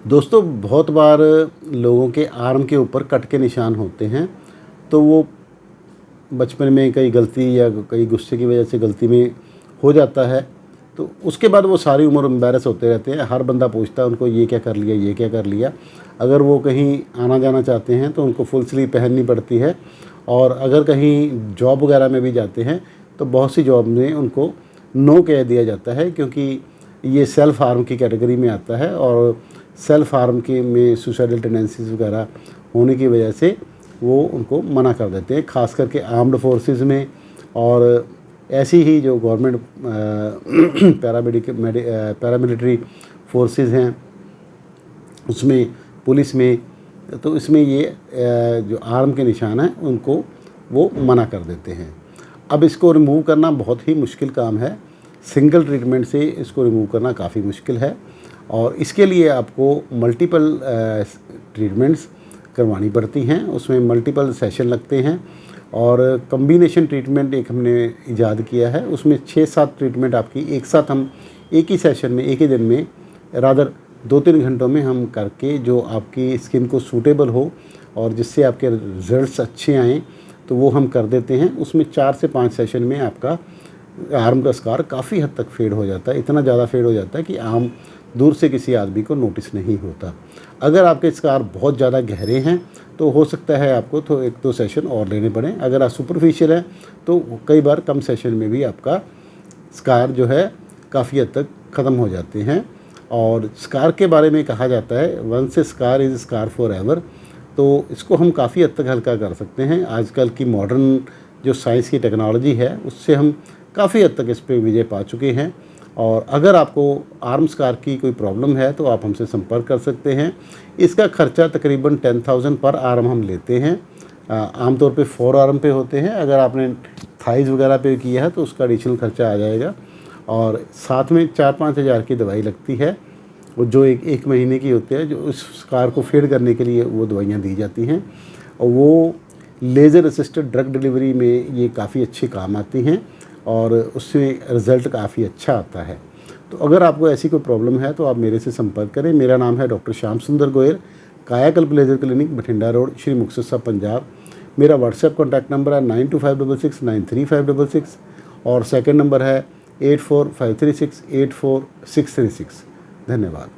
दोस्तों बहुत बार लोगों के आर्म के ऊपर कट के निशान होते हैं, तो वो बचपन में कई गलती या कई गुस्से की वजह से गलती में हो जाता है। तो उसके बाद वो सारी उम्र एम्बैरेस होते रहते हैं। हर बंदा पूछता है उनको, ये क्या कर लिया, ये क्या कर लिया। अगर वो कहीं आना जाना चाहते हैं तो उनको फुल स्लीव पहननी पड़ती है, और अगर कहीं जॉब वगैरह में भी जाते हैं तो बहुत सी जॉब में उनको नो कह दिया जाता है, क्योंकि ये सेल्फ़ हार्म की कैटेगरी में आता है। और सेल्फ़ हार्म के में सुसाइडल टेंडेंसीज़ वगैरह होने की वजह से वो उनको मना कर देते हैं, ख़ास करके आर्म्ड फोर्सेस में। और ऐसी ही जो गवर्नमेंट पैरामिलिट्री फोर्सेस हैं उसमें, पुलिस में, तो इसमें ये जो आर्म के निशान हैं उनको वो मना कर देते हैं। अब इसको रिमूव करना बहुत ही मुश्किल काम है। सिंगल ट्रीटमेंट से इसको रिमूव करना काफ़ी मुश्किल है, और इसके लिए आपको मल्टीपल ट्रीटमेंट्स करवानी पड़ती हैं। उसमें मल्टीपल सेशन लगते हैं, और कम्बिनेशन ट्रीटमेंट एक हमने ईजाद किया है। उसमें 6-7 ट्रीटमेंट आपकी एक साथ हम एक ही सेशन में, एक ही दिन में, रादर 2-3 घंटों में हम करके, जो आपकी स्किन को सूटेबल हो और जिससे आपके रिजल्ट्स अच्छे आएँ, तो वो हम कर देते हैं। उसमें 4 से 5 सेशन में आपका आर्म का स्कार काफ़ी हद तक फेड हो जाता है। इतना ज़्यादा फेड हो जाता है कि आम दूर से किसी आदमी को नोटिस नहीं होता। अगर आपके स्कार बहुत ज़्यादा गहरे हैं तो हो सकता है आपको तो 1-2 सेशन और लेने पड़ें। अगर आप सुपरफिशियल हैं तो कई बार कम सेशन में भी आपका स्कार जो है काफ़ी हद तक ख़त्म हो जाते हैं। और स्कार के बारे में कहा जाता है, once a scar is scar forever एवर। तो इसको हम काफ़ी हद तक हल्का कर सकते हैं। आजकल की मॉडर्न जो साइंस की टेक्नोलॉजी है उससे हम काफ़ी हद तक इस पे विजय पा चुके हैं। और अगर आपको आर्म स्कार की कोई प्रॉब्लम है तो आप हमसे संपर्क कर सकते हैं। इसका खर्चा तकरीबन 10,000 पर आर्म हम लेते हैं। आमतौर पे 4 आर्म पे होते हैं। अगर आपने थाइज़ वगैरह पे किया है तो उसका एडिशनल खर्चा आ जाएगा, और साथ में 4-5 हज़ार की दवाई लगती है, वो जो एक महीने की होती है, जो उस स्कार को फेड करने के लिए वो दवाइयाँ दी जाती हैं। और वो लेज़र असिस्टेड ड्रग डिलीवरी में ये काफ़ी अच्छे काम आती हैं, और उससे रिज़ल्ट काफ़ी अच्छा आता है। तो अगर आपको ऐसी कोई प्रॉब्लम है तो आप मेरे से संपर्क करें। मेरा नाम है डॉक्टर श्याम सुंदर गोयल, कायाकल्प laser clinic, Bathinda road, Shri Muktsar साहब, पंजाब। मेरा व्हाट्सएप कॉन्टैक्ट नंबर है 9256693566, और सेकंड नंबर है 8453684636। धन्यवाद।